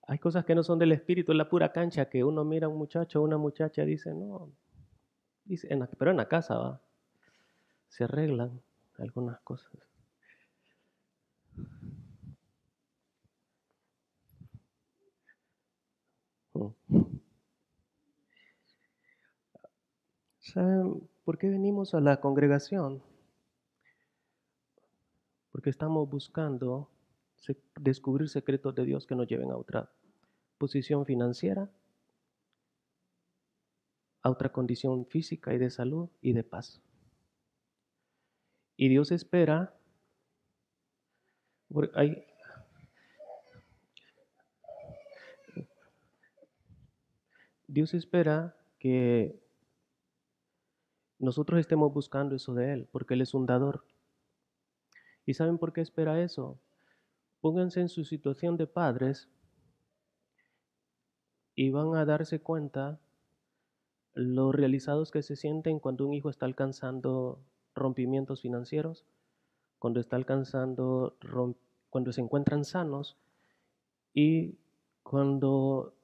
Hay cosas que no son del espíritu, es la pura cancha que uno mira a un muchacho o una muchacha y dice, no, dice, pero en la casa va, se arreglan algunas cosas. Mm. ¿Saben por qué venimos a la congregación? Porque estamos buscando descubrir secretos de Dios que nos lleven a otra posición financiera, a otra condición física y de salud y de paz. Y Dios espera, hay, Dios espera que nosotros estemos buscando eso de Él, porque Él es un dador. ¿Y saben por qué espera eso? Pónganse en su situación de padres y van a darse cuenta lo realizados que se sienten cuando un hijo está alcanzando rompimientos financieros, cuando está alcanzando, cuando se encuentran sanos y cuando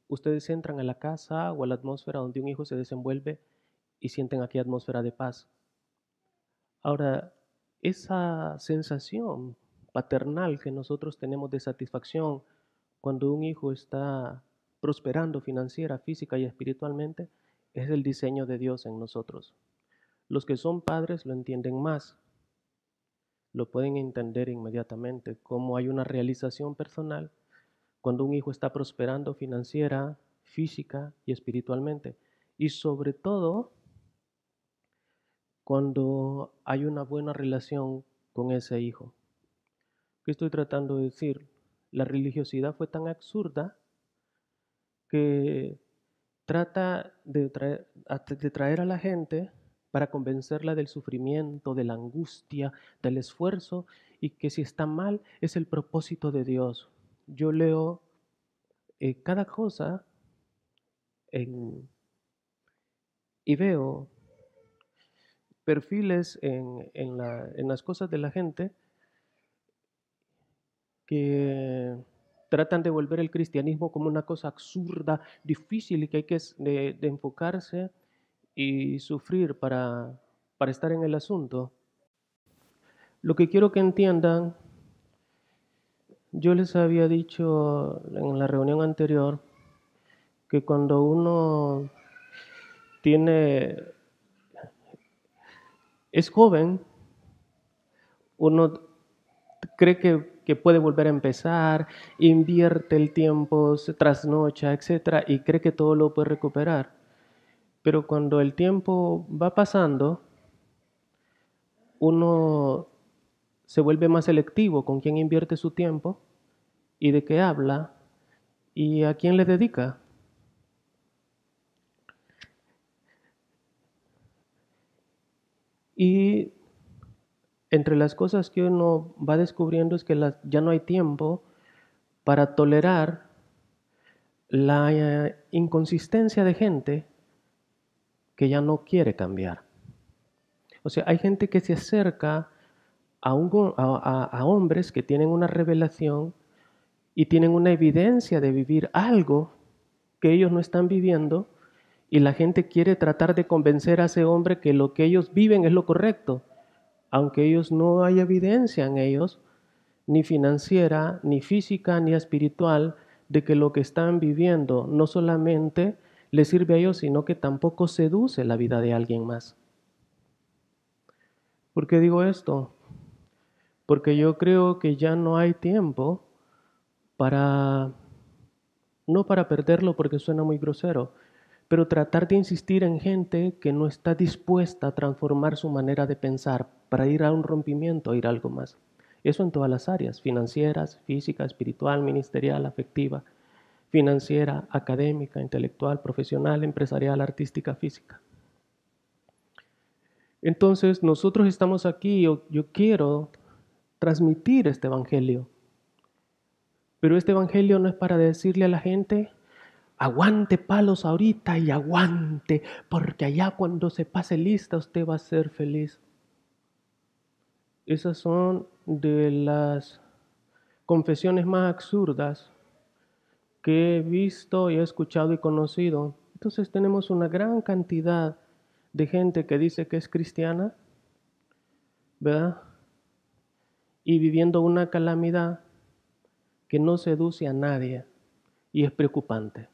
ustedes entran a la casa o a la atmósfera donde un hijo se desenvuelve y sienten aquí atmósfera de paz. Ahora, esa sensación paternal que nosotros tenemos de satisfacción cuando un hijo está prosperando financiera, física y espiritualmente, es el diseño de Dios en nosotros. Los que son padres lo entienden más, lo pueden entender inmediatamente, cómo hay una realización personal cuando un hijo está prosperando financiera, física y espiritualmente. Y sobre todo, cuando hay una buena relación con ese hijo. ¿Qué estoy tratando de decir? La religiosidad fue tan absurda que trata de traer a la gente para convencerla del sufrimiento, de la angustia, del esfuerzo, y que si está mal es el propósito de Dios. Yo leo cada cosa en, y veo perfiles en las cosas de la gente que tratan de volver el cristianismo como una cosa absurda, difícil y que hay que de enfocarse y sufrir para estar en el asunto. Lo que quiero que entiendan, yo les había dicho en la reunión anterior que cuando uno tiene, es joven, uno cree que puede volver a empezar, invierte el tiempo, se trasnocha, etcétera, y cree que todo lo puede recuperar. Pero cuando el tiempo va pasando, uno se vuelve más selectivo con quién invierte su tiempo y de qué habla y a quién le dedica. Y entre las cosas que uno va descubriendo es que ya no hay tiempo para tolerar la inconsistencia de gente que ya no quiere cambiar. O sea, hay gente que se acerca a hombres que tienen una revelación y tienen una evidencia de vivir algo que ellos no están viviendo y la gente quiere tratar de convencer a ese hombre que lo que ellos viven es lo correcto, aunque ellos no hay evidencia en ellos, ni financiera, ni física, ni espiritual, de que lo que están viviendo no solamente les sirve a ellos, sino que tampoco seduce la vida de alguien más. ¿Por qué digo esto? Porque yo creo que ya no hay tiempo para, no para perderlo porque suena muy grosero, pero tratar de insistir en gente que no está dispuesta a transformar su manera de pensar para ir a un rompimiento, a ir a algo más. Eso en todas las áreas, financieras, física, espiritual, ministerial, afectiva, financiera, académica, intelectual, profesional, empresarial, artística, física. Entonces, nosotros estamos aquí, yo quiero transmitir este evangelio, pero este evangelio no es para decirle a la gente, aguante palos ahorita y aguante, porque allá cuando se pase lista usted va a ser feliz. Esas son de las confesiones más absurdas que he visto y he escuchado y conocido. Entonces tenemos una gran cantidad de gente que dice que es cristiana, ¿verdad? Y viviendo una calamidad que no seduce a nadie y es preocupante.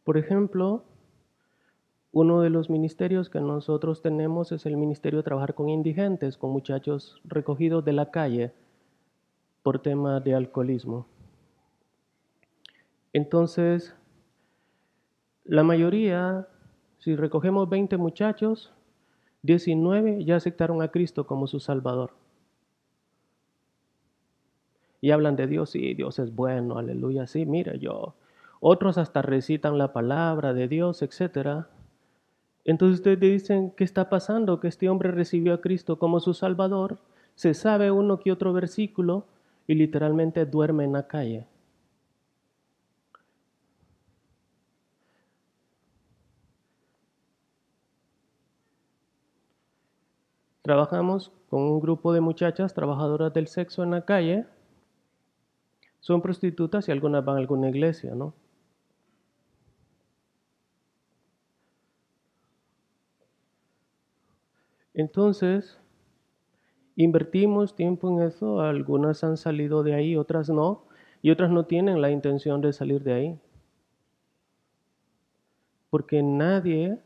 Por ejemplo, uno de los ministerios que nosotros tenemos es el ministerio de trabajar con indigentes, con muchachos recogidos de la calle por temas de alcoholismo. Entonces, la mayoría, si recogemos 20 muchachos, 19 ya aceptaron a Cristo como su Salvador. Y hablan de Dios, sí, Dios es bueno, aleluya, sí, mira yo. Otros hasta recitan la palabra de Dios, etc. Entonces ustedes dicen, ¿qué está pasando? Que este hombre recibió a Cristo como su Salvador, se sabe uno que otro versículo y literalmente duerme en la calle. Trabajamos con un grupo de muchachas trabajadoras del sexo en la calle. Son prostitutas y algunas van a alguna iglesia, ¿no? Entonces, invertimos tiempo en eso, algunas han salido de ahí, otras no, y otras no tienen la intención de salir de ahí. Porque nadie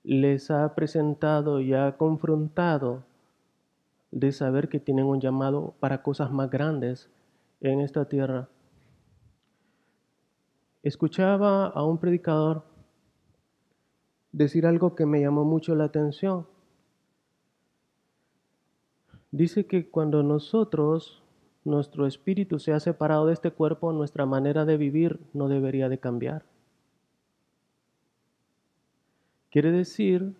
les ha presentado y ha confrontado de saber que tienen un llamado para cosas más grandes en esta tierra. Escuchaba a un predicador decir algo que me llamó mucho la atención. Dice que cuando nuestro espíritu se ha separado de este cuerpo, nuestra manera de vivir no debería de cambiar. Quiere decir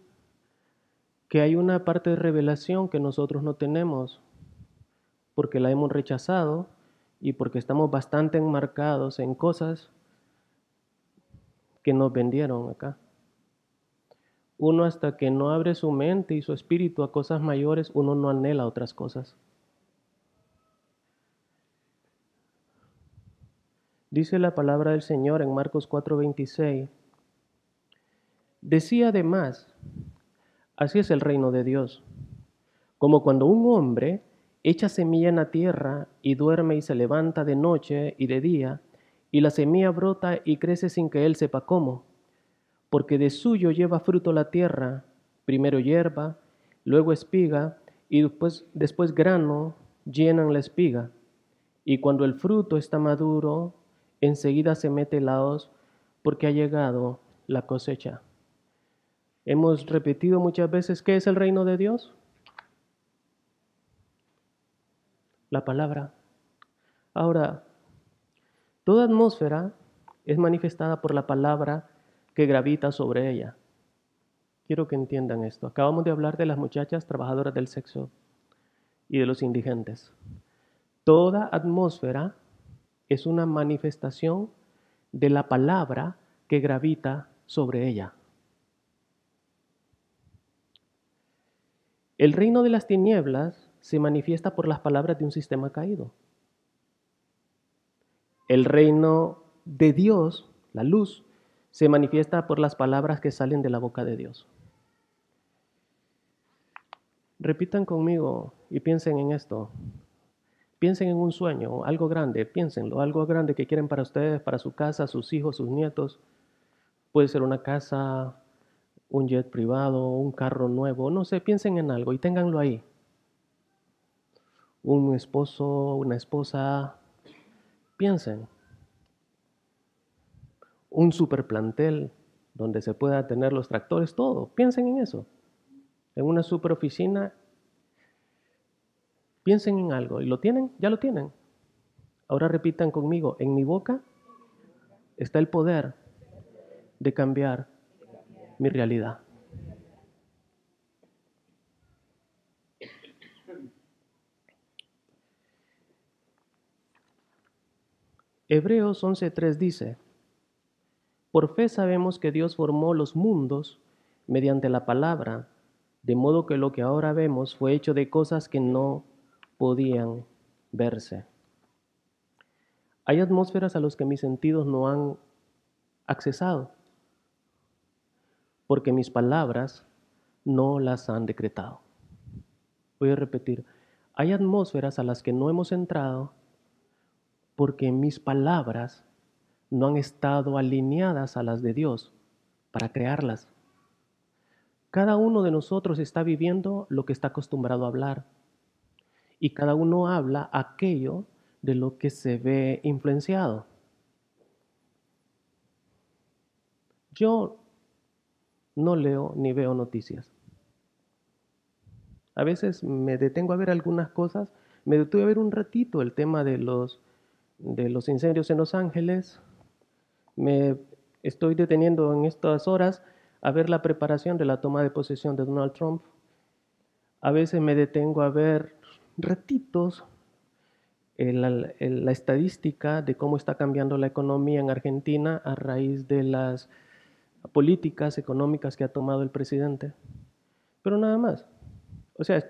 que hay una parte de revelación que nosotros no tenemos porque la hemos rechazado y porque estamos bastante enmarcados en cosas que nos vendieron acá. Uno hasta que no abre su mente y su espíritu a cosas mayores, uno no anhela otras cosas. Dice la palabra del Señor en Marcos 4:26. Decía además, así es el reino de Dios, como cuando un hombre echa semilla en la tierra y duerme y se levanta de noche y de día, y la semilla brota y crece sin que él sepa cómo, porque de suyo lleva fruto la tierra, primero hierba, luego espiga, y después grano llenan la espiga. Y cuando el fruto está maduro, enseguida se mete la hoz, porque ha llegado la cosecha. Hemos repetido muchas veces, ¿qué es el reino de Dios? La palabra. Ahora, toda atmósfera es manifestada por la palabra que gravita sobre ella. Quiero que entiendan esto. Acabamos de hablar de las muchachas trabajadoras del sexo y de los indigentes. Toda atmósfera es una manifestación de la palabra que gravita sobre ella. El reino de las tinieblas se manifiesta por las palabras de un sistema caído. El reino de Dios, la luz, se manifiesta por las palabras que salen de la boca de Dios. Repitan conmigo y piensen en esto. Piensen en un sueño, algo grande, piénsenlo, algo grande que quieren para ustedes, para su casa, sus hijos, sus nietos. Puede ser una casa, un jet privado, un carro nuevo, no sé, piensen en algo y ténganlo ahí. Un esposo, una esposa, piensen. Un super plantel donde se pueda tener los tractores, todo, piensen en eso. En una super oficina, piensen en algo y lo tienen, ya lo tienen. Ahora repitan conmigo, en mi boca está el poder de cambiar mi realidad. Hebreos 11:3 dice, por fe sabemos que Dios formó los mundos mediante la palabra, de modo que lo que ahora vemos fue hecho de cosas que no podían verse. Hay atmósferas a las que mis sentidos no han accesado, porque mis palabras no las han decretado. Voy a repetir, hay atmósferas a las que no hemos entrado porque mis palabras no han estado alineadas a las de Dios para crearlas. Cada uno de nosotros está viviendo lo que está acostumbrado a hablar y cada uno habla aquello de lo que se ve influenciado. Yo no leo ni veo noticias. A veces me detengo a ver algunas cosas. Me detuve a ver un ratito el tema de los incendios en Los Ángeles. Me estoy deteniendo en estas horas a ver la preparación de la toma de posesión de Donald Trump. A veces me detengo a ver ratitos la estadística de cómo está cambiando la economía en Argentina a raíz de las políticas económicas que ha tomado el presidente. Pero nada más. O sea,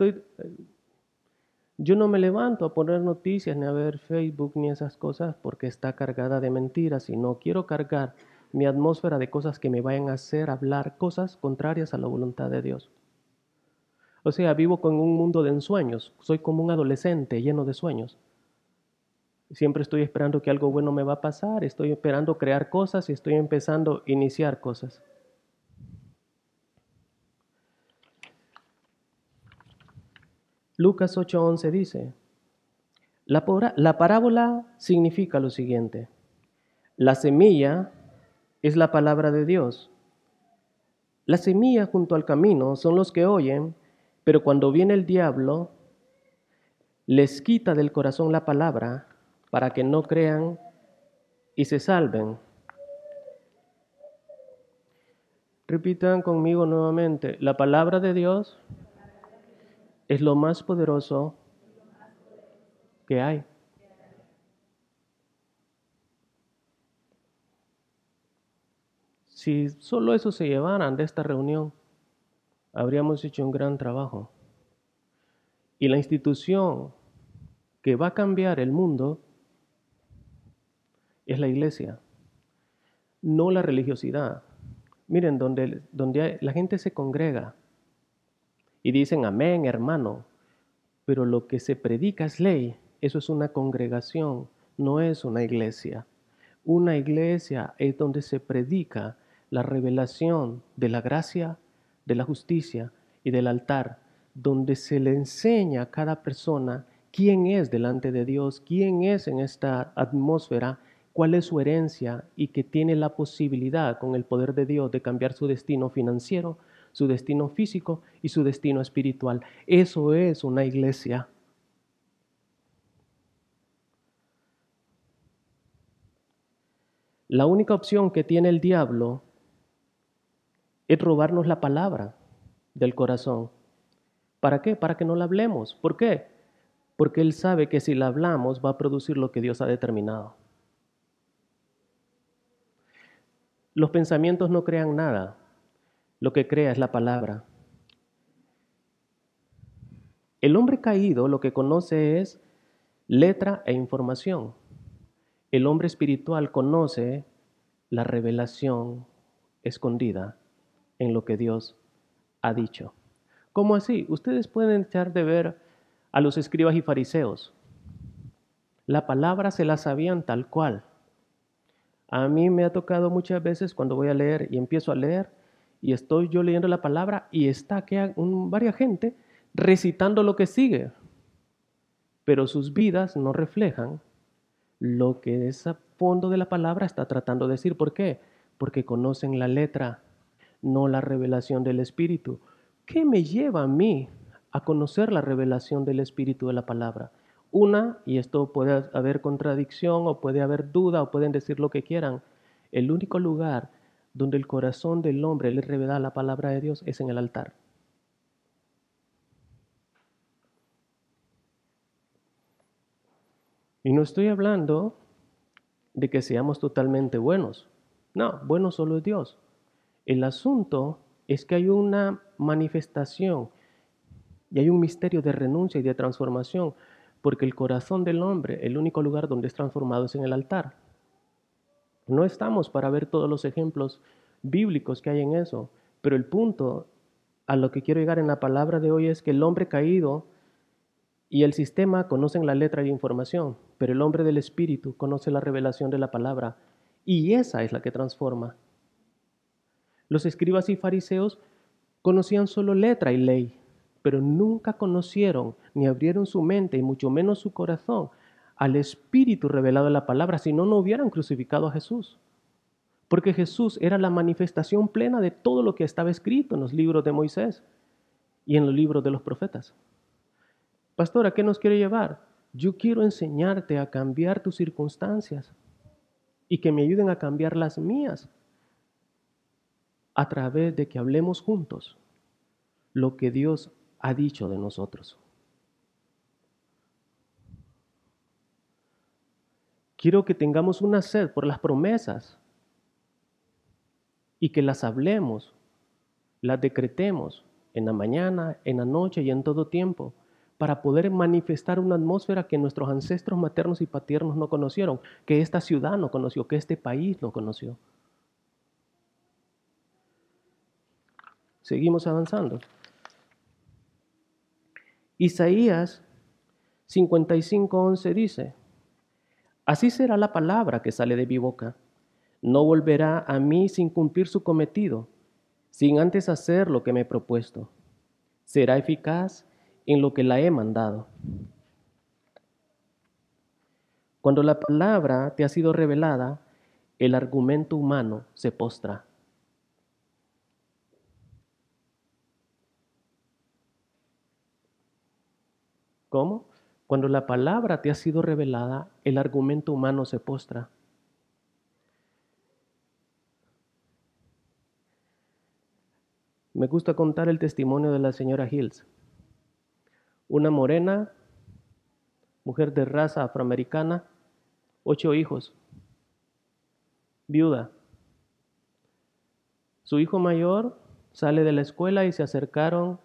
yo no me levanto a poner noticias, ni a ver Facebook, ni esas cosas, porque está cargada de mentiras, y no quiero cargar mi atmósfera de cosas que me vayan a hacer hablar cosas contrarias a la voluntad de Dios. O sea, vivo con un mundo de ensueños, soy como un adolescente lleno de sueños. Siempre estoy esperando que algo bueno me va a pasar, estoy esperando crear cosas y estoy empezando a iniciar cosas. Lucas 8:11 dice, la parábola significa lo siguiente: la semilla es la palabra de Dios. La semilla junto al camino son los que oyen, pero cuando viene el diablo, les quita del corazón la palabra para que no crean y se salven. Repitan conmigo nuevamente, la palabra de Dios es lo más poderoso que hay. Si solo eso se llevaran de esta reunión, habríamos hecho un gran trabajo. Y la institución que va a cambiar el mundo es la iglesia, no la religiosidad. Miren, donde la gente se congrega y dicen amén, hermano, pero lo que se predica es ley, eso es una congregación, no es una iglesia. Una iglesia es donde se predica la revelación de la gracia, de la justicia y del altar, donde se le enseña a cada persona quién es delante de Dios, quién es en esta atmósfera, cuál es su herencia y que tiene la posibilidad con el poder de Dios de cambiar su destino financiero, su destino físico y su destino espiritual. Eso es una iglesia. La única opción que tiene el diablo es robarnos la palabra del corazón. ¿Para qué? Para que no la hablemos. ¿Por qué? Porque él sabe que si la hablamos va a producir lo que Dios ha determinado. Los pensamientos no crean nada. Lo que crea es la palabra. El hombre caído lo que conoce es letra e información. El hombre espiritual conoce la revelación escondida en lo que Dios ha dicho. ¿Cómo así? Ustedes pueden echar de ver a los escribas y fariseos. La palabra se la sabían tal cual. A mí me ha tocado muchas veces cuando voy a leer y empiezo a leer y estoy yo leyendo la palabra y está varias gente recitando lo que sigue, pero sus vidas no reflejan lo que ese fondo de la palabra está tratando de decir. ¿Por qué? Porque conocen la letra, no la revelación del Espíritu. ¿Qué me lleva a mí a conocer la revelación del Espíritu de la palabra? Una, y esto puede haber contradicción o puede haber duda o pueden decir lo que quieran, el único lugar donde el corazón del hombre le revela la palabra de Dios es en el altar. Y no estoy hablando de que seamos totalmente buenos. No, bueno solo es Dios. El asunto es que hay una manifestación y hay un misterio de renuncia y de transformación, porque el corazón del hombre, el único lugar donde es transformado es en el altar. No estamos para ver todos los ejemplos bíblicos que hay en eso, pero el punto a lo que quiero llegar en la palabra de hoy es que el hombre caído y el sistema conocen la letra y la información, pero el hombre del espíritu conoce la revelación de la palabra y esa es la que transforma. Los escribas y fariseos conocían solo letra y ley, pero nunca conocieron ni abrieron su mente y mucho menos su corazón al espíritu revelado de la palabra, si no, no hubieran crucificado a Jesús. Porque Jesús era la manifestación plena de todo lo que estaba escrito en los libros de Moisés y en los libros de los profetas. Pastor, ¿a qué nos quiere llevar? Yo quiero enseñarte a cambiar tus circunstancias y que me ayuden a cambiar las mías a través de que hablemos juntos lo que Dios ha dicho de nosotros. Quiero que tengamos una sed por las promesas y que las hablemos, las decretemos en la mañana, en la noche y en todo tiempo, para poder manifestar una atmósfera que nuestros ancestros maternos y paternos no conocieron, que esta ciudad no conoció, que este país no conoció. Seguimos avanzando. Isaías 55:11 dice: así será la palabra que sale de mi boca. No volverá a mí sin cumplir su cometido, sin antes hacer lo que me he propuesto. Será eficaz en lo que la he mandado. Cuando la palabra te ha sido revelada, el argumento humano se postra. ¿Cómo? Cuando la palabra te ha sido revelada, el argumento humano se postra. Me gusta contar el testimonio de la señora Hills, una morena, mujer de raza afroamericana, 8 hijos, viuda. Su hijo mayor sale de la escuela y se acercaron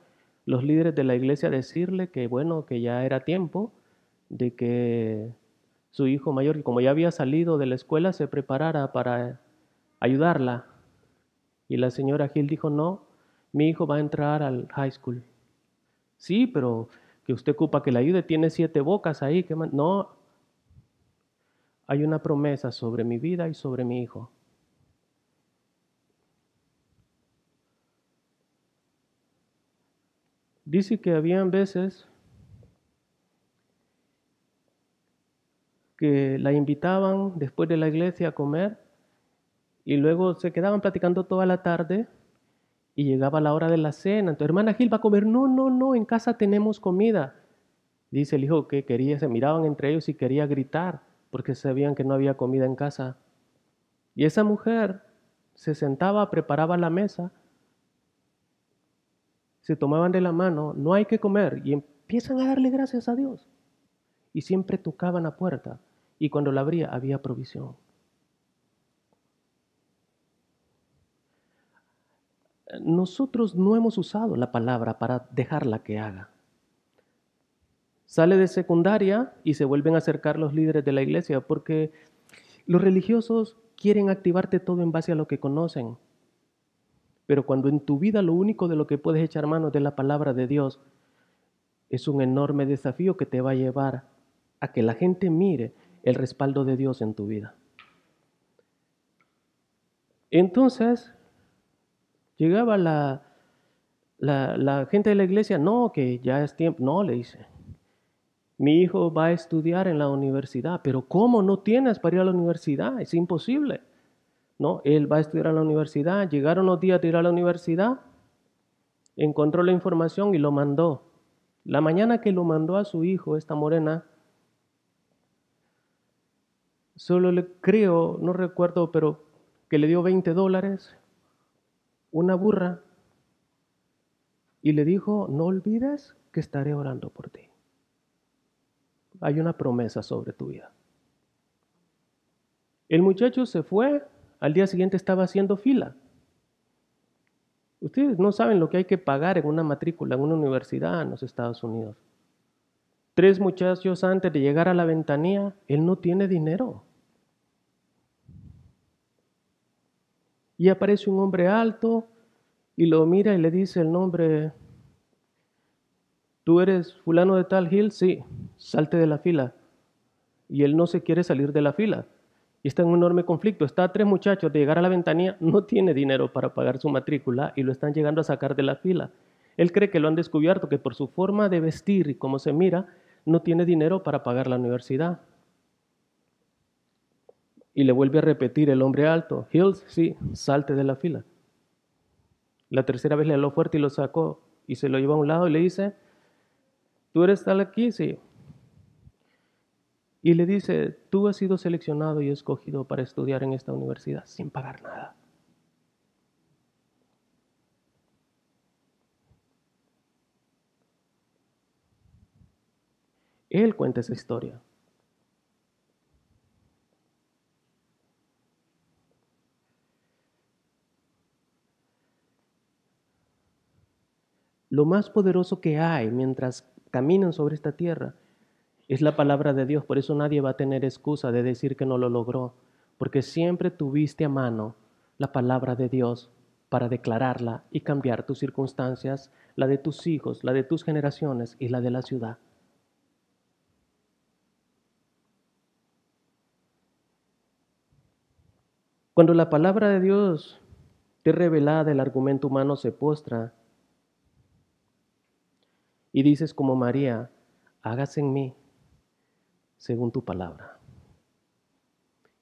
los líderes de la iglesia a decirle que bueno, que ya era tiempo de que su hijo mayor, que como ya había salido de la escuela, se preparara para ayudarla. Y la señora Hill dijo: no, mi hijo va a entrar al high school. Sí, pero que usted ocupa que le ayude, tiene 7 bocas ahí. No, hay una promesa sobre mi vida y sobre mi hijo. Dice que habían veces que la invitaban después de la iglesia a comer y luego se quedaban platicando toda la tarde y llegaba la hora de la cena. Entonces, hermana Gil, ¿va a comer? No, no, no, en casa tenemos comida. Dice el hijo que quería, se miraban entre ellos y quería gritar porque sabían que no había comida en casa. Y esa mujer se sentaba, preparaba la mesa, se tomaban de la mano, no hay que comer, y empiezan a darle gracias a Dios. Y siempre tocaban la puerta, y cuando la abría había provisión. Nosotros no hemos usado la palabra para dejarla que haga. Sale de secundaria y se vuelven a acercar los líderes de la iglesia porque los religiosos quieren activarte todo en base a lo que conocen. Pero cuando en tu vida lo único de lo que puedes echar mano es de la palabra de Dios, es un enorme desafío que te va a llevar a que la gente mire el respaldo de Dios en tu vida. Entonces, llegaba la gente de la iglesia: no, que ya es tiempo. No, le dice, mi hijo va a estudiar en la universidad. Pero ¿cómo? No tienes para ir a la universidad, es imposible. No, él va a estudiar en la universidad. Llegaron los días de ir a la universidad, encontró la información y lo mandó. La mañana que lo mandó a su hijo, esta morena, solo le creo, no recuerdo, pero que le dio $20, una burra, y le dijo: no olvides que estaré orando por ti. Hay una promesa sobre tu vida. El muchacho se fue, al día siguiente estaba haciendo fila. Ustedes no saben lo que hay que pagar en una matrícula en una universidad en los Estados Unidos. 3 muchachos antes de llegar a la ventanilla, él no tiene dinero. Y aparece un hombre alto y lo mira y le dice el nombre: ¿tú eres fulano de tal Hill? Sí, salte de la fila. Y él no se quiere salir de la fila. Y está en un enorme conflicto. Está a 3 muchachos de llegar a la ventanilla, no tiene dinero para pagar su matrícula y lo están llegando a sacar de la fila. Él cree que lo han descubierto, que por su forma de vestir y cómo se mira, no tiene dinero para pagar la universidad. Y le vuelve a repetir el hombre alto: Hills, sí, salte de la fila. La tercera vez le habló fuerte y lo sacó y se lo llevó a un lado y le dice: ¿tú eres tal aquí? Sí. Y le dice: tú has sido seleccionado y escogido para estudiar en esta universidad sin pagar nada. Él cuenta esa historia. Lo más poderoso que hay mientras caminan sobre esta tierra es la palabra de Dios. Por eso nadie va a tener excusa de decir que no lo logró, porque siempre tuviste a mano la palabra de Dios para declararla y cambiar tus circunstancias, la de tus hijos, la de tus generaciones y la de la ciudad. Cuando la palabra de Dios te revelada, el argumento humano se postra y dices como María: hágase en mí según tu palabra.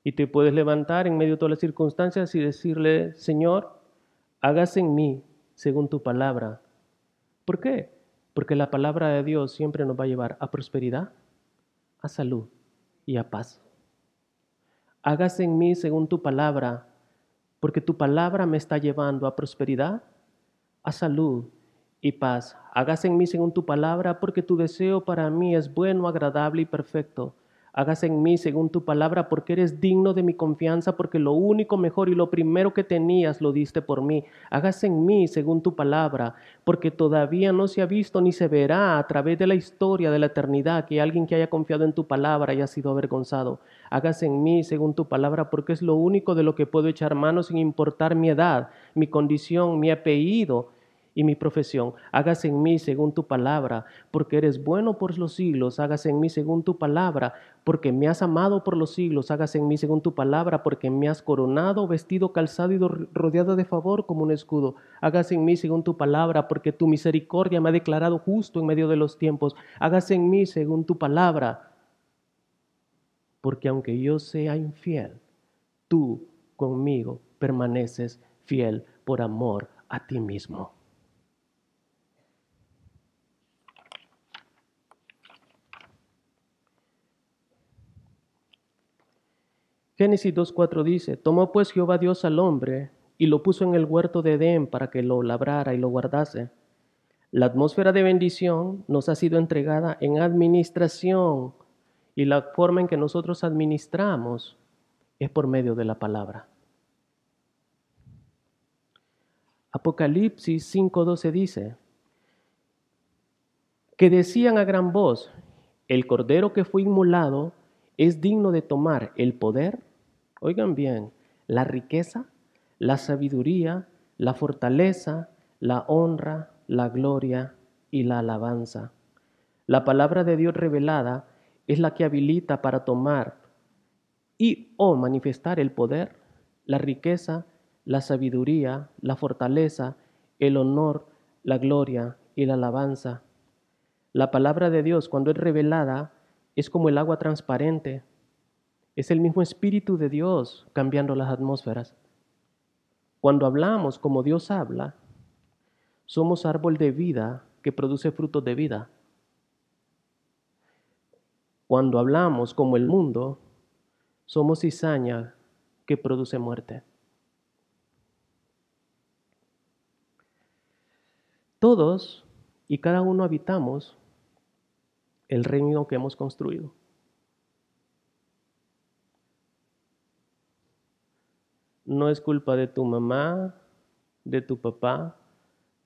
Y te puedes levantar en medio de todas las circunstancias y decirle: Señor, hágase en mí según tu palabra. ¿Por qué? Porque la palabra de Dios siempre nos va a llevar a prosperidad, a salud y a paz. Hágase en mí según tu palabra, porque tu palabra me está llevando a prosperidad, a salud y paz. Hágase en mí según tu palabra, porque tu deseo para mí es bueno, agradable y perfecto. Hágase en mí según tu palabra, porque eres digno de mi confianza, porque lo único mejor y lo primero que tenías lo diste por mí. Hágase en mí según tu palabra, porque todavía no se ha visto ni se verá a través de la historia de la eternidad que alguien que haya confiado en tu palabra haya sido avergonzado. Hágase en mí según tu palabra, porque es lo único de lo que puedo echar mano sin importar mi edad, mi condición, mi apellido y mi profesión. Hágase en mí según tu palabra, porque eres bueno por los siglos. Hágase en mí según tu palabra, porque me has amado por los siglos. Hágase en mí según tu palabra, porque me has coronado, vestido, calzado y rodeado de favor como un escudo. Hágase en mí según tu palabra, porque tu misericordia me ha declarado justo en medio de los tiempos. Hágase en mí según tu palabra, porque aunque yo sea infiel, tú conmigo permaneces fiel por amor a ti mismo. Génesis 2:4 dice: tomó pues Jehová Dios al hombre y lo puso en el huerto de Edén para que lo labrara y lo guardase. La atmósfera de bendición nos ha sido entregada en administración y la forma en que nosotros administramos es por medio de la palabra. Apocalipsis 5:12 dice que decían a gran voz: el cordero que fue inmolado es digno de tomar el poder, oigan bien, la riqueza, la sabiduría, la fortaleza, la honra, la gloria y la alabanza. La palabra de Dios revelada es la que habilita para tomar y o manifestar el poder, la riqueza, la sabiduría, la fortaleza, el honor, la gloria y la alabanza. La palabra de Dios, cuando es revelada, es como el agua transparente. Es el mismo Espíritu de Dios cambiando las atmósferas. Cuando hablamos como Dios habla, somos árbol de vida que produce frutos de vida. Cuando hablamos como el mundo, somos cizaña que produce muerte. Todos y cada uno habitamos el reino que hemos construido. No es culpa de tu mamá, de tu papá,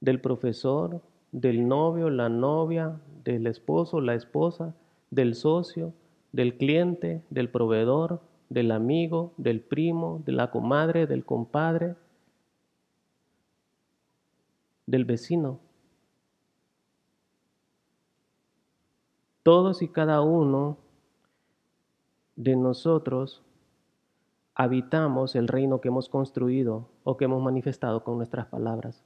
del profesor, del novio, la novia, del esposo, la esposa, del socio, del cliente, del proveedor, del amigo, del primo, de la comadre, del compadre, del vecino. Todos y cada uno de nosotros habitamos el reino que hemos construido o que hemos manifestado con nuestras palabras.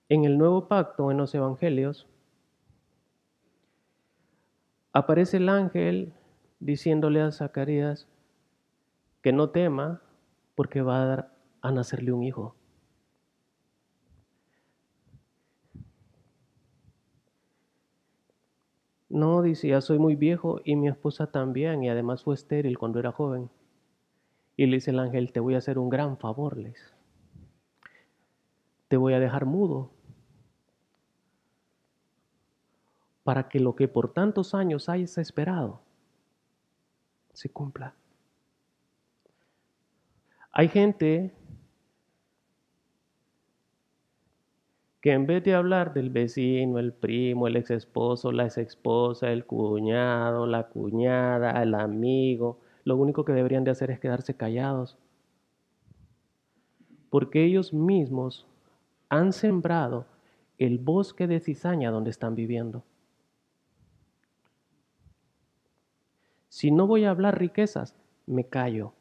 En el nuevo pacto, en los evangelios, aparece el ángel diciéndole a Zacarías que no tema porque va a nacerle un hijo. No, decía, soy muy viejo y mi esposa también, y además fue estéril cuando era joven. Y le dice el ángel, te voy a hacer un gran favor, les. Te voy a dejar mudo para que lo que por tantos años hayas esperado se cumpla. Hay gente que en vez de hablar del vecino, el primo, el ex esposo, la ex esposa, el cuñado, la cuñada, el amigo, lo único que deberían de hacer es quedarse callados. Porque ellos mismos han sembrado el bosque de cizaña donde están viviendo. Si no voy a hablar riquezas, me callo.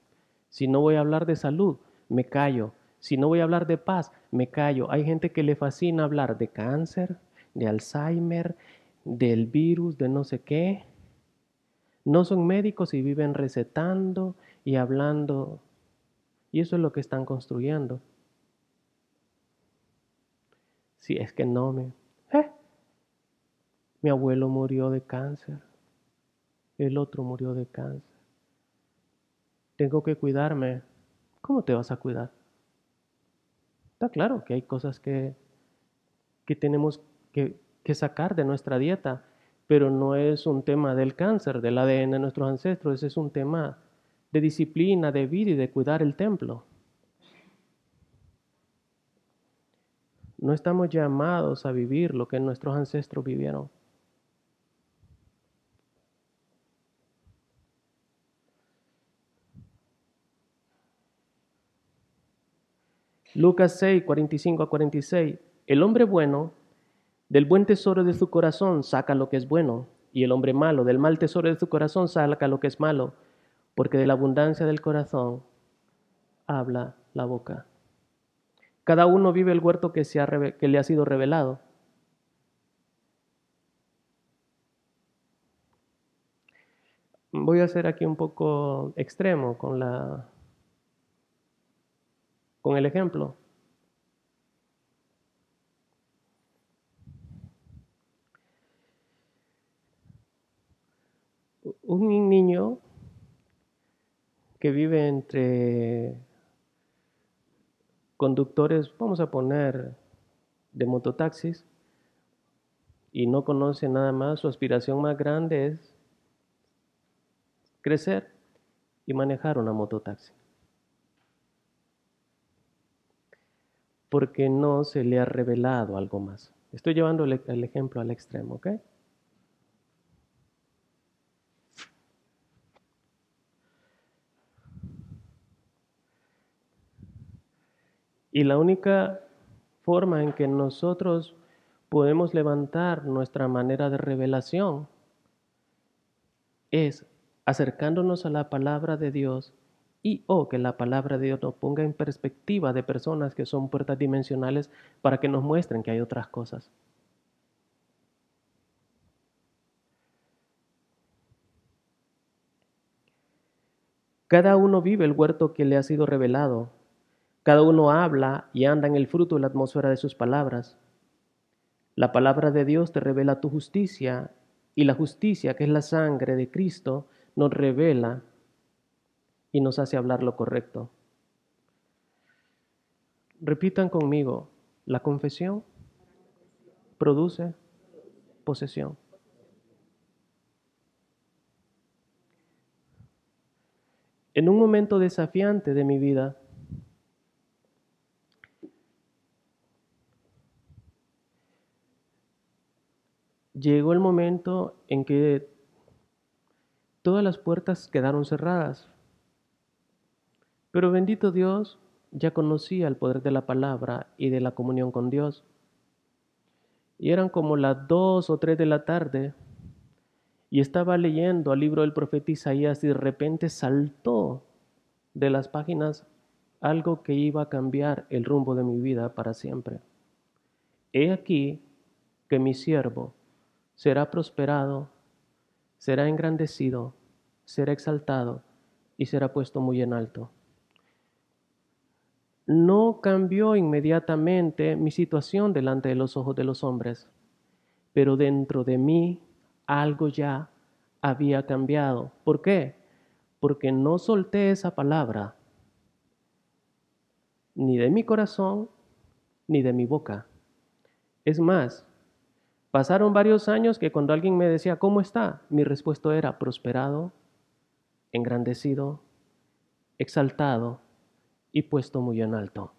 Si no voy a hablar de salud, me callo. Si no voy a hablar de paz, me callo. Hay gente que le fascina hablar de cáncer, de Alzheimer, del virus, de no sé qué. No son médicos y viven recetando y hablando. Y eso es lo que están construyendo. Si es que no me... Mi abuelo murió de cáncer. El otro murió de cáncer. Tengo que cuidarme. ¿Cómo te vas a cuidar? Está claro que hay cosas que tenemos que sacar de nuestra dieta, pero no es un tema del cáncer, del ADN de nuestros ancestros, es un tema de disciplina, de vida y de cuidar el templo. No estamos llamados a vivir lo que nuestros ancestros vivieron. Lucas 6, 45 a 46. El hombre bueno del buen tesoro de su corazón saca lo que es bueno, y el hombre malo del mal tesoro de su corazón saca lo que es malo, porque de la abundancia del corazón habla la boca. Cada uno vive el huerto que le ha sido revelado. Voy a ser aquí un poco extremo con el ejemplo. Un niño que vive entre conductores, vamos a poner, de mototaxis, y no conoce nada más, su aspiración más grande es crecer y manejar una mototaxi. Porque no se le ha revelado algo más. Estoy llevando el ejemplo al extremo, ¿ok? Y la única forma en que nosotros podemos levantar nuestra manera de revelación es acercándonos a la palabra de Dios y o que la palabra de Dios nos ponga en perspectiva de personas que son puertas dimensionales para que nos muestren que hay otras cosas. Cada uno vive el huerto que le ha sido revelado. Cada uno habla y anda en el fruto de la atmósfera de sus palabras. La palabra de Dios te revela tu justicia y la justicia, que es la sangre de Cristo, nos revela y nos hace hablar lo correcto. Repitan conmigo, la confesión produce posesión. En un momento desafiante de mi vida, llegó el momento en que todas las puertas quedaron cerradas. Pero bendito Dios, ya conocía el poder de la palabra y de la comunión con Dios. Y eran como las 2 o 3 de la tarde y estaba leyendo el libro del profeta Isaías y de repente saltó de las páginas algo que iba a cambiar el rumbo de mi vida para siempre. He aquí que mi siervo será prosperado, será engrandecido, será exaltado y será puesto muy en alto. No cambió inmediatamente mi situación delante de los ojos de los hombres, pero dentro de mí algo ya había cambiado. ¿Por qué? Porque no solté esa palabra ni de mi corazón ni de mi boca. Es más, pasaron varios años que cuando alguien me decía, ¿cómo está? Mi respuesta era prosperado, engrandecido, exaltado y puesto muy en alto.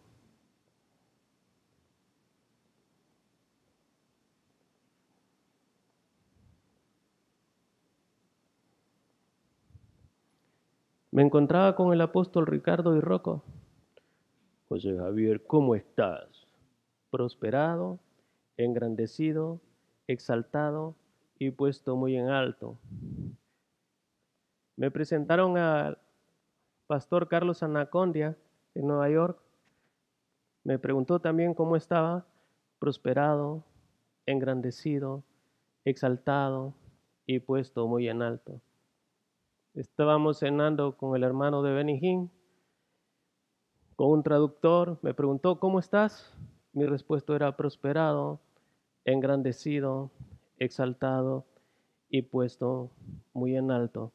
Me encontraba con el apóstol Ricardo y Rocco. José Javier, ¿cómo estás? Prosperado, engrandecido, exaltado y puesto muy en alto. Me presentaron al pastor Carlos Anacondia en Nueva York. Me preguntó también cómo estaba, prosperado, engrandecido, exaltado y puesto muy en alto. Estábamos cenando con el hermano de Benny Hinn, con un traductor. Me preguntó, ¿cómo estás? Mi respuesta era prosperado, engrandecido, exaltado y puesto muy en alto.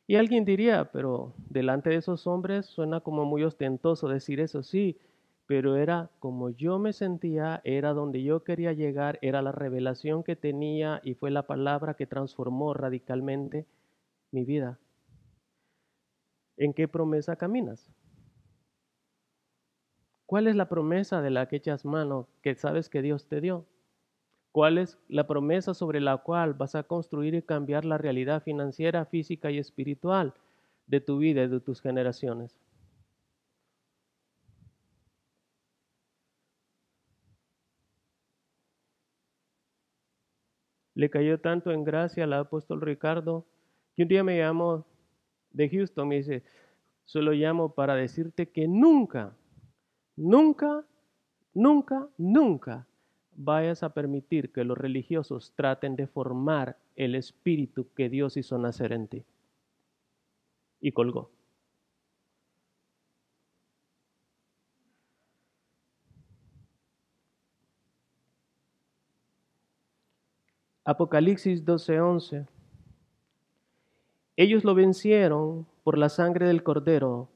Y alguien diría, pero delante de esos hombres suena como muy ostentoso decir eso, sí, pero era como yo me sentía, era donde yo quería llegar, era la revelación que tenía y fue la palabra que transformó radicalmente mi vida. ¿En qué promesa caminas? ¿Cuál es la promesa de la que echas mano que sabes que Dios te dio? ¿Cuál es la promesa sobre la cual vas a construir y cambiar la realidad financiera, física y espiritual de tu vida y de tus generaciones? Le cayó tanto en gracia al apóstol Ricardo que un día me llamó de Houston, me dice, solo llamo para decirte que nunca, nunca, nunca, nunca vayas a permitir que los religiosos traten de formar el espíritu que Dios hizo nacer en ti. Y colgó. Apocalipsis 12:11. Ellos lo vencieron por la sangre del Cordero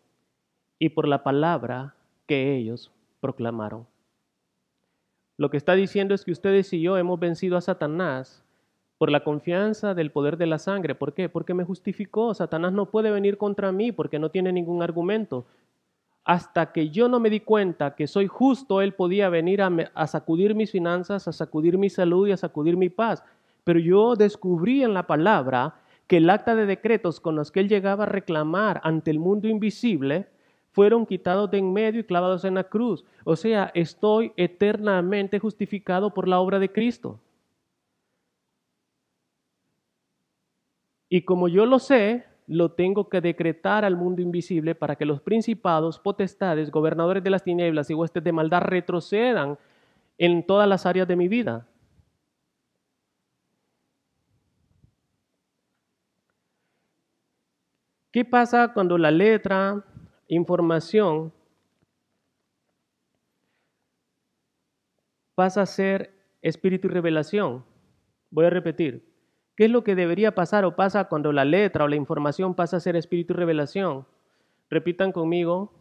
y por la palabra que ellos proclamaron. Lo que está diciendo es que ustedes y yo hemos vencido a Satanás por la confianza del poder de la sangre. ¿Por qué? Porque me justificó. Satanás no puede venir contra mí porque no tiene ningún argumento. Hasta que yo no me di cuenta que soy justo, él podía venir a sacudir mis finanzas, a sacudir mi salud y a sacudir mi paz. Pero yo descubrí en la palabra que el acta de decretos con los que él llegaba a reclamar ante el mundo invisible fueron quitados de en medio y clavados en la cruz. O sea, estoy eternamente justificado por la obra de Cristo. Y como yo lo sé, lo tengo que decretar al mundo invisible para que los principados, potestades, gobernadores de las tinieblas y huestes de maldad retrocedan en todas las áreas de mi vida. ¿Qué pasa cuando la letra, información, pasa a ser espíritu y revelación? Voy a repetir. ¿Qué es lo que debería pasar o pasa cuando la letra o la información pasa a ser espíritu y revelación? Repitan conmigo.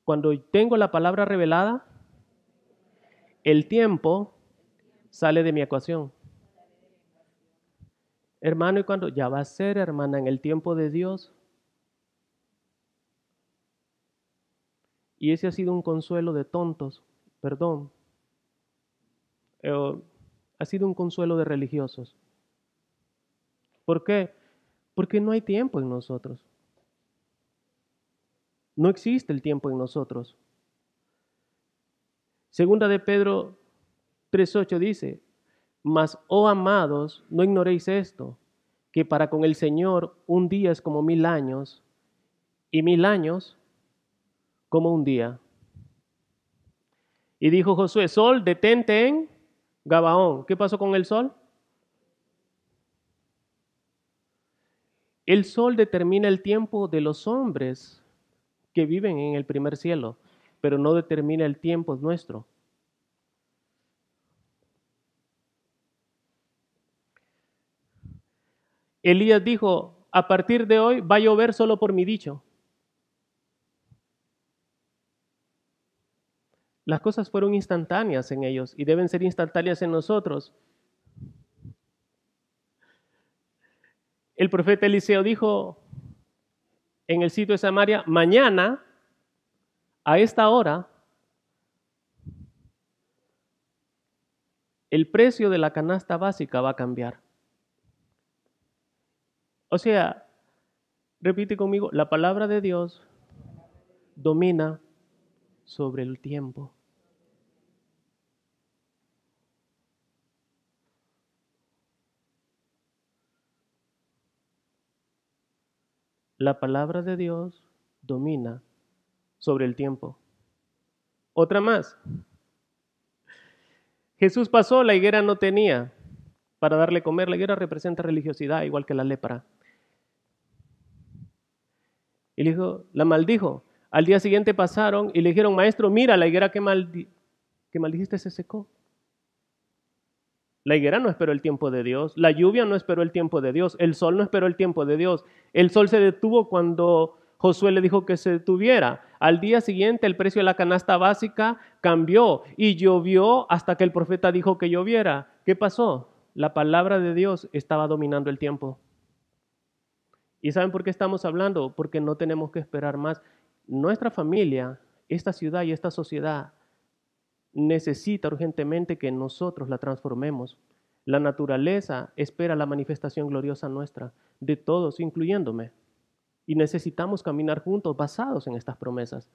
Cuando tengo la palabra revelada, el tiempo sale de mi ecuación. Hermano, y cuando ya va a ser, hermana, en el tiempo de Dios. Y ese ha sido un consuelo de tontos, perdón. ha sido un consuelo de religiosos. ¿Por qué? Porque no hay tiempo en nosotros. No existe el tiempo en nosotros. Segunda de Pedro 3:8 dice: mas, oh amados, no ignoréis esto, que para con el Señor un día es como 1000 años, y 1000 años como un día. Y dijo Josué: sol, detente en Gabaón. ¿Qué pasó con el sol? El sol determina el tiempo de los hombres que viven en el primer cielo, pero no determina el tiempo nuestro. Elías dijo: a partir de hoy va a llover solo por mi dicho. Las cosas fueron instantáneas en ellos y deben ser instantáneas en nosotros. El profeta Eliseo dijo en el sitio de Samaria: mañana, a esta hora, el precio de la canasta básica va a cambiar. O sea, repite conmigo, la palabra de Dios domina sobre el tiempo. La palabra de Dios domina sobre el tiempo. Otra más. Jesús pasó, la higuera no tenía para darle comer. La higuera representa religiosidad, igual que la lepra. Y le dijo, la maldijo. Al día siguiente pasaron y le dijeron: maestro, mira, la higuera que maldijiste se secó. La higuera no esperó el tiempo de Dios. La lluvia no esperó el tiempo de Dios. El sol no esperó el tiempo de Dios. El sol se detuvo cuando Josué le dijo que se detuviera. Al día siguiente el precio de la canasta básica cambió y llovió hasta que el profeta dijo que lloviera. ¿Qué pasó? La palabra de Dios estaba dominando el tiempo. ¿Y saben por qué estamos hablando? Porque no tenemos que esperar más. Nuestra familia, esta ciudad y esta sociedad necesita urgentemente que nosotros la transformemos. La naturaleza espera la manifestación gloriosa nuestra, de todos, incluyéndome. Y necesitamos caminar juntos basados en estas promesas.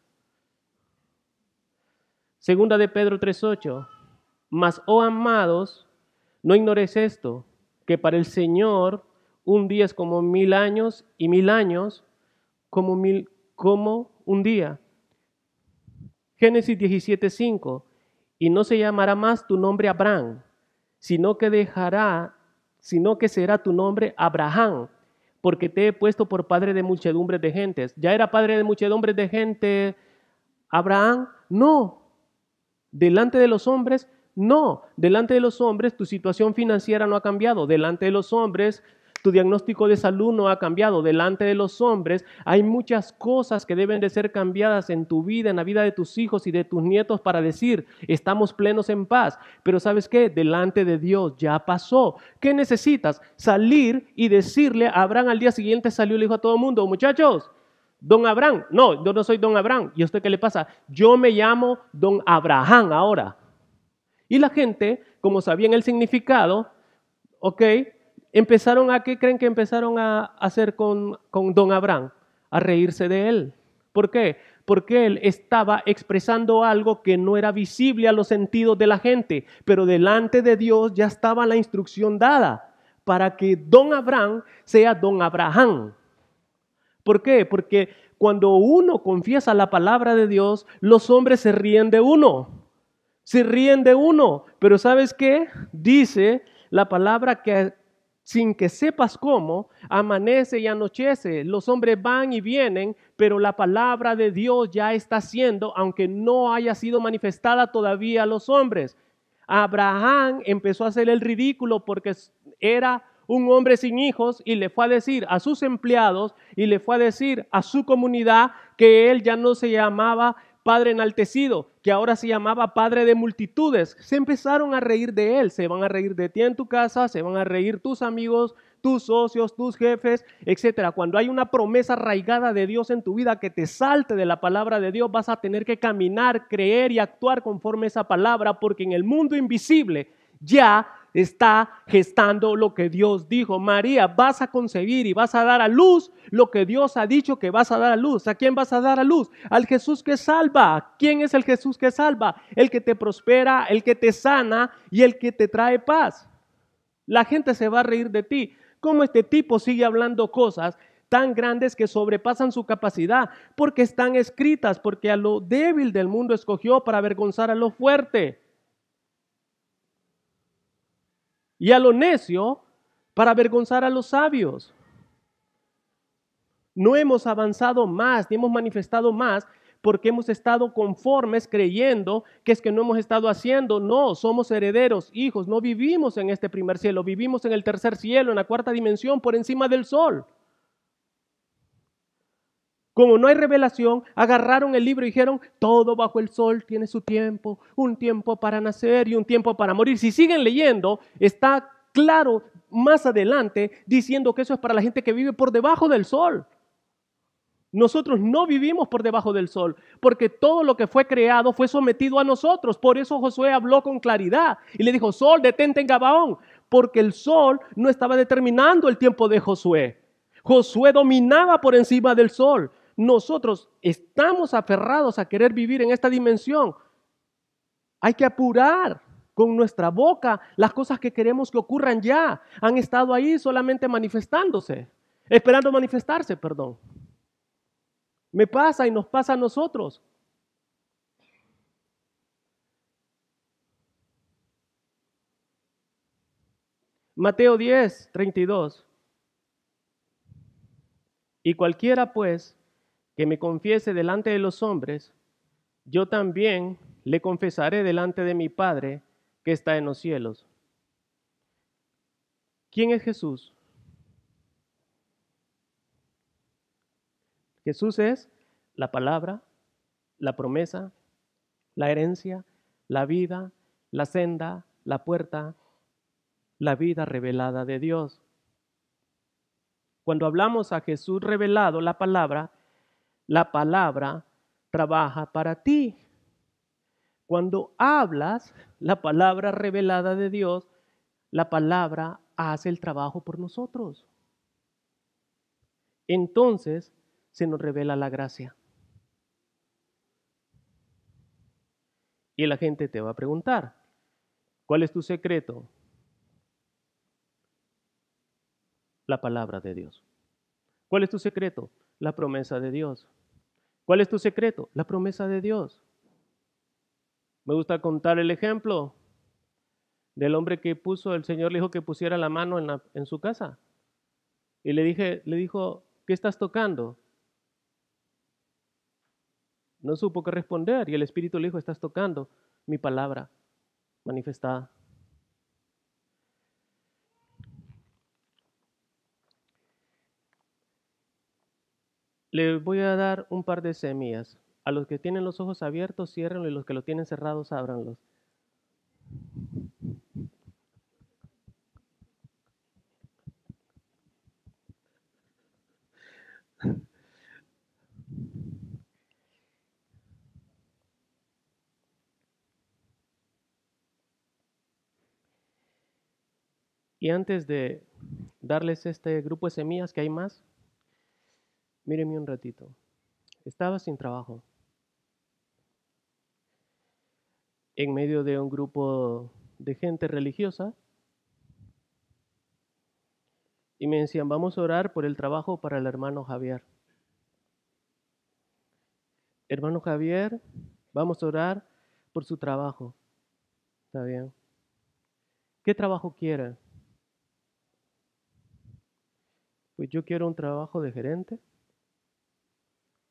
Segunda de Pedro 3:8. Mas, oh amados, no ignoréis esto, que para el Señor un día es como 1000 años y 1000 años como un día. Génesis 17:5. Y no se llamará más tu nombre Abraham, sino que será tu nombre Abraham, porque te he puesto por padre de muchedumbres de gentes. ¿Ya era padre de muchedumbres de gente Abraham? No. Delante de los hombres, no. Delante de los hombres tu situación financiera no ha cambiado. Delante de los hombres tu diagnóstico de salud no ha cambiado. Delante de los hombres hay muchas cosas que deben de ser cambiadas en tu vida, en la vida de tus hijos y de tus nietos, para decir, estamos plenos en paz. Pero ¿sabes qué? Delante de Dios ya pasó. ¿Qué necesitas? Salir y decirle a Abraham. Al día siguiente salió y le dijo a todo el mundo: muchachos, don Abraham. No, yo no soy don Abraham. ¿Y a usted qué le pasa? Yo me llamo don Abraham ahora. Y la gente, como sabían el significado, empezaron a, ¿qué creen que empezaron a hacer con don Abraham? A reírse de él. ¿Por qué? Porque él estaba expresando algo que no era visible a los sentidos de la gente, pero delante de Dios ya estaba la instrucción dada para que don Abraham sea don Abraham. ¿Por qué? Porque cuando uno confiesa la palabra de Dios, los hombres se ríen de uno. Se ríen de uno. Pero ¿sabes qué? Dice la palabra que sin que sepas cómo, amanece y anochece. Los hombres van y vienen, pero la palabra de Dios ya está haciendo, aunque no haya sido manifestada todavía a los hombres. Abraham empezó a hacer el ridículo porque era un hombre sin hijos y le fue a decir a sus empleados y le fue a decir a su comunidad que él ya no se llamaba Padre enaltecido, que ahora se llamaba Padre de multitudes. Se empezaron a reír de él. Se van a reír de ti en tu casa, se van a reír tus amigos, tus socios, tus jefes, etc. Cuando hay una promesa arraigada de Dios en tu vida que te salte de la palabra de Dios, vas a tener que caminar, creer y actuar conforme a esa palabra, porque en el mundo invisible ya está gestando lo que Dios dijo. María, vas a concebir y vas a dar a luz lo que Dios ha dicho que vas a dar a luz. ¿A quién vas a dar a luz? Al Jesús que salva. ¿Quién es el Jesús que salva? El que te prospera, el que te sana y el que te trae paz. La gente se va a reír de ti. ¿Cómo este tipo sigue hablando cosas tan grandes que sobrepasan su capacidad? Porque están escritas, porque a lo débil del mundo escogió para avergonzar a lo fuerte. Y a lo necio para avergonzar a los sabios. No hemos avanzado más, ni hemos manifestado más, porque hemos estado conformes creyendo que es que no hemos estado haciendo. No, somos herederos, hijos, no vivimos en este primer cielo, vivimos en el tercer cielo, en la cuarta dimensión, por encima del sol. Como no hay revelación, agarraron el libro y dijeron, todo bajo el sol tiene su tiempo, un tiempo para nacer y un tiempo para morir. Si siguen leyendo, está claro más adelante diciendo que eso es para la gente que vive por debajo del sol. Nosotros no vivimos por debajo del sol, porque todo lo que fue creado fue sometido a nosotros. Por eso Josué habló con claridad y le dijo, sol, detente en Gabaón, porque el sol no estaba determinando el tiempo de Josué. Josué dominaba por encima del sol. Nosotros estamos aferrados a querer vivir en esta dimensión. Hay que apurar con nuestra boca las cosas que queremos que ocurran ya. Han estado ahí solamente manifestándose, esperando manifestarse, perdón. Me pasa y nos pasa a nosotros. Mateo 10:32. Y cualquiera pues que me confiese delante de los hombres, yo también le confesaré delante de mi Padre que está en los cielos. ¿Quién es Jesús? Jesús es la palabra, la promesa, la herencia, la vida, la senda, la puerta, la vida revelada de Dios. Cuando hablamos a Jesús revelado, la palabra trabaja para ti. Cuando hablas la palabra revelada de Dios, la palabra hace el trabajo por nosotros. Entonces se nos revela la gracia. Y la gente te va a preguntar, ¿cuál es tu secreto? La palabra de Dios. ¿Cuál es tu secreto? La promesa de Dios. ¿Cuál es tu secreto? La promesa de Dios. Me gusta contar el ejemplo del hombre que el Señor le dijo que pusiera la mano en su casa. Y le dijo, ¿qué estás tocando? No supo qué responder y el Espíritu le dijo, estás tocando mi palabra manifestada. Le voy a dar un par de semillas. A los que tienen los ojos abiertos, ciérrenlos, y los que lo tienen cerrados, ábranlos. Y antes de darles este grupo de semillas, que hay más, mírenme un ratito. Estaba sin trabajo, en medio de un grupo de gente religiosa, y me decían, vamos a orar por el trabajo para el hermano Javier. Hermano Javier, vamos a orar por su trabajo. ¿Está bien? ¿Qué trabajo quiere? Pues yo quiero un trabajo de gerente,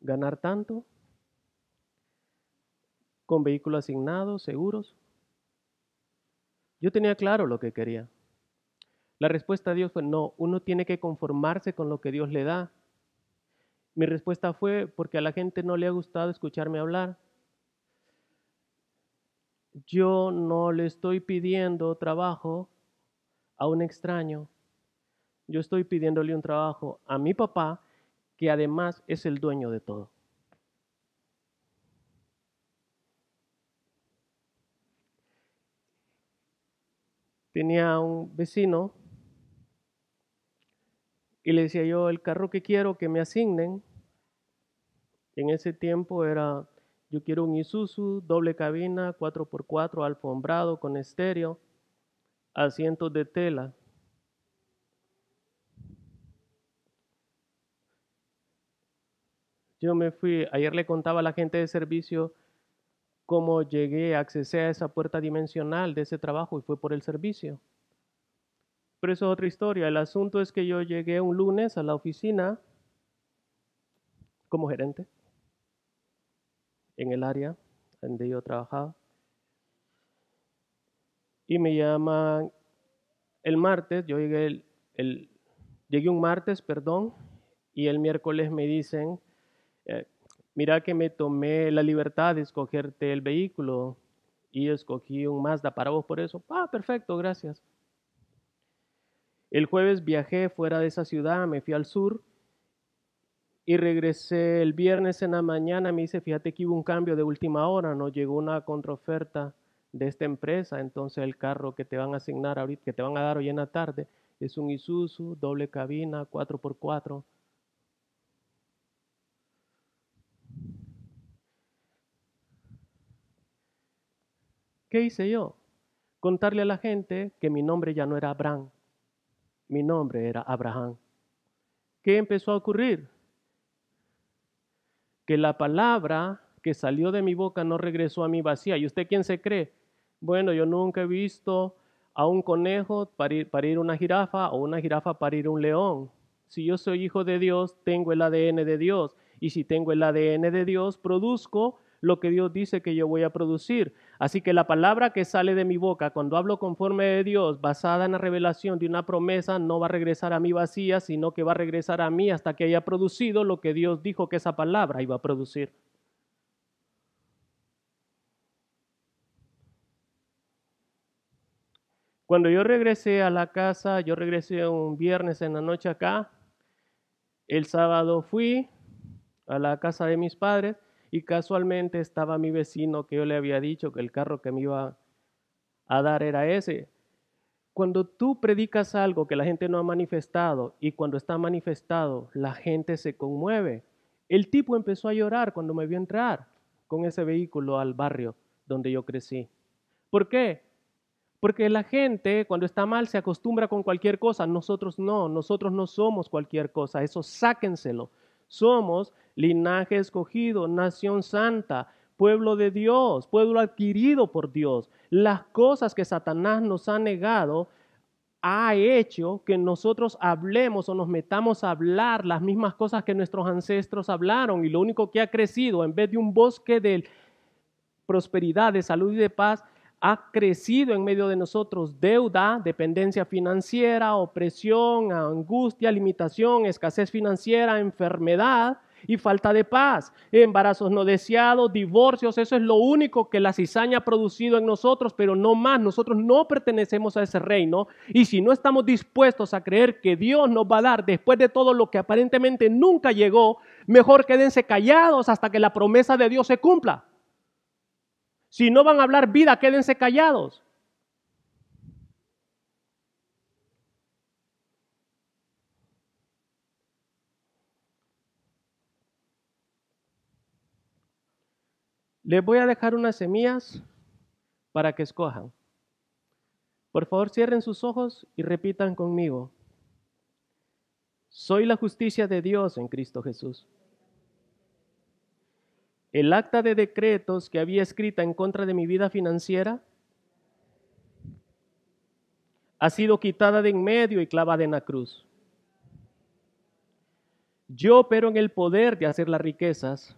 ganar tanto, con vehículo asignado, seguros. Yo tenía claro lo que quería. La respuesta de Dios fue, no, uno tiene que conformarse con lo que Dios le da. Mi respuesta fue, porque a la gente no le ha gustado escucharme hablar. Yo no le estoy pidiendo trabajo a un extraño. Yo estoy pidiéndole un trabajo a mi papá, que además es el dueño de todo. tenía un vecino y le decía yo, el carro que quiero que me asignen, en ese tiempo era, yo quiero un Isuzu, doble cabina, 4x4, alfombrado con estéreo, asientos de tela. Yo me fui, ayer le contaba a la gente de servicio cómo llegué, accesé a esa puerta dimensional de ese trabajo y fue por el servicio. Pero eso es otra historia. El asunto es que yo llegué un lunes a la oficina como gerente en el área donde yo trabajaba y me llaman el martes, yo llegué un martes, perdón, y el miércoles me dicen, eh, mira que me tomé la libertad de escogerte el vehículo y escogí un Mazda para vos por eso. Ah, perfecto, gracias. El jueves viajé fuera de esa ciudad, me fui al sur y regresé el viernes en la mañana. Me dice, fíjate que hubo un cambio de última hora, nos llegó una contraoferta de esta empresa, entonces el carro que te van a asignar ahorita, que te van a dar hoy en la tarde, es un Isuzu, doble cabina, 4x4. ¿Qué hice yo? Contarle a la gente que mi nombre ya no era Abraham, mi nombre era Abraham. ¿Qué empezó a ocurrir? Que la palabra que salió de mi boca no regresó a mí vacía. ¿Y usted quién se cree? Bueno, yo nunca he visto a un conejo parir una jirafa o una jirafa parir un león. Si yo soy hijo de Dios, tengo el ADN de Dios. Y si tengo el ADN de Dios, produzco lo que Dios dice que yo voy a producir. Así que la palabra que sale de mi boca, cuando hablo conforme de Dios, basada en la revelación de una promesa, no va a regresar a mí vacía, sino que va a regresar a mí hasta que haya producido lo que Dios dijo que esa palabra iba a producir. Cuando yo regresé a la casa, yo regresé un viernes en la noche acá, el sábado fui a la casa de mis padres y casualmente estaba mi vecino que yo le había dicho que el carro que me iba a dar era ese. Cuando tú predicas algo que la gente no ha manifestado y cuando está manifestado, la gente se conmueve. El tipo empezó a llorar cuando me vio entrar con ese vehículo al barrio donde yo crecí. ¿Por qué? Porque la gente cuando está mal se acostumbra con cualquier cosa, nosotros no somos cualquier cosa, eso sáquenselo. Somos linaje escogido, nación santa, pueblo de Dios, pueblo adquirido por Dios. Las cosas que Satanás nos ha negado ha hecho que nosotros hablemos o nos metamos a hablar las mismas cosas que nuestros ancestros hablaron y lo único que ha crecido en vez de un bosque de prosperidad, de salud y de paz, ha crecido en medio de nosotros deuda, dependencia financiera, opresión, angustia, limitación, escasez financiera, enfermedad y falta de paz, embarazos no deseados, divorcios. Eso es lo único que la cizaña ha producido en nosotros, pero no más. Nosotros no pertenecemos a ese reino y si no estamos dispuestos a creer que Dios nos va a dar después de todo lo que aparentemente nunca llegó, mejor quédense callados hasta que la promesa de Dios se cumpla. Si no van a hablar vida, quédense callados. Les voy a dejar unas semillas para que escojan. Por favor, cierren sus ojos y repitan conmigo. Soy la justicia de Dios en Cristo Jesús. El acta de decretos que había escrita en contra de mi vida financiera ha sido quitada de en medio y clavada en la cruz. Yo opero en el poder de hacer las riquezas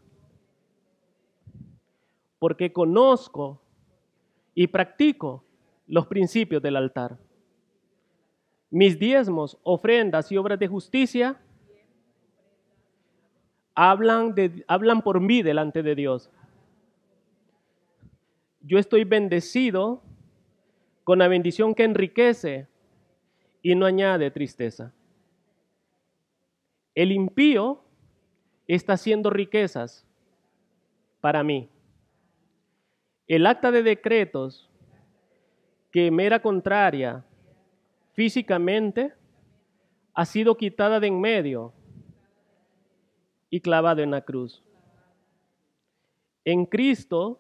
porque conozco y practico los principios del altar. Mis diezmos, ofrendas y obras de justicia hablan por mí delante de Dios. Yo estoy bendecido con la bendición que enriquece y no añade tristeza. El impío está haciendo riquezas para mí. El acta de decretos que me era contraria físicamente, ha sido quitada de en medio y clavada en la cruz. En Cristo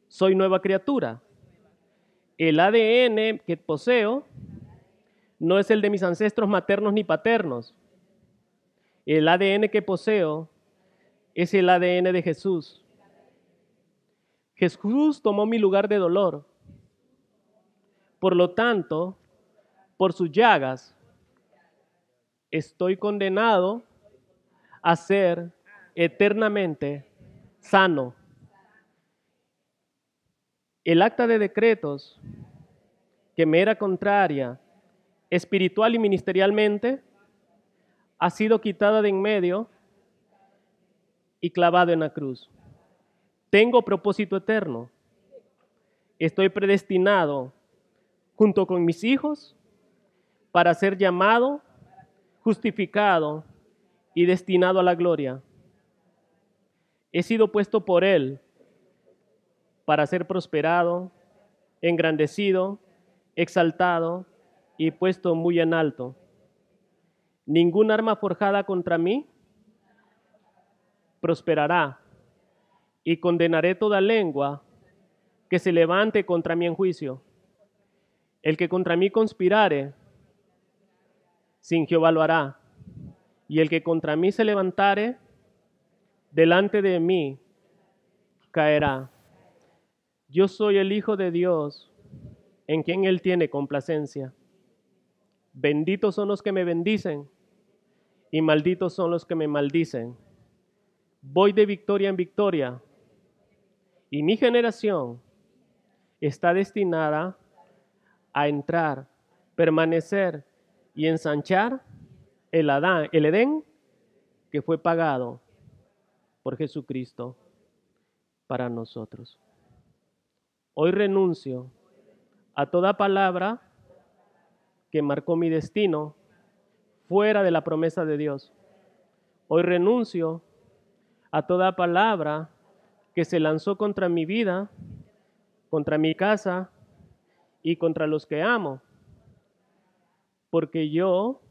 soy nueva criatura. El ADN que poseo no es el de mis ancestros maternos ni paternos. El ADN que poseo es el ADN de Jesús. Jesús tomó mi lugar de dolor. Por lo tanto, por sus llagas, estoy condenado a ser eternamente sano. El acta de decretos que me era contraria espiritual y ministerialmente ha sido quitada de en medio y clavado en la cruz. Tengo propósito eterno. Estoy predestinado junto con mis hijos para ser llamado, justificado y destinado a la gloria. He sido puesto por Él para ser prosperado, engrandecido, exaltado y puesto muy en alto. Ningún arma forjada contra mí prosperará, y condenaré toda lengua que se levante contra mí en juicio. El que contra mí conspirare, sin Jehová lo hará, y el que contra mí se levantare, delante de mí caerá. Yo soy el Hijo de Dios, en quien Él tiene complacencia. Benditos son los que me bendicen, y malditos son los que me maldicen. Voy de victoria en victoria, y mi generación está destinada a entrar, permanecer y ensanchar el Edén que fue pagado por Jesucristo para nosotros. Hoy renuncio a toda palabra que marcó mi destino fuera de la promesa de Dios. Hoy renuncio a toda palabra que se lanzó contra mi vida, contra mi casa y contra los que amo, porque yo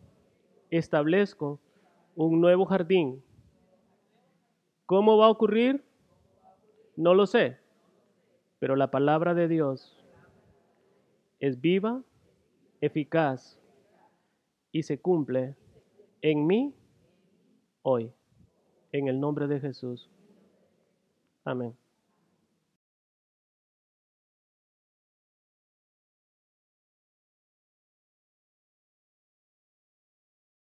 establezco un nuevo jardín. ¿Cómo va a ocurrir? No lo sé, pero la palabra de Dios es viva, eficaz y se cumple en mí hoy, en el nombre de Jesús. Amén.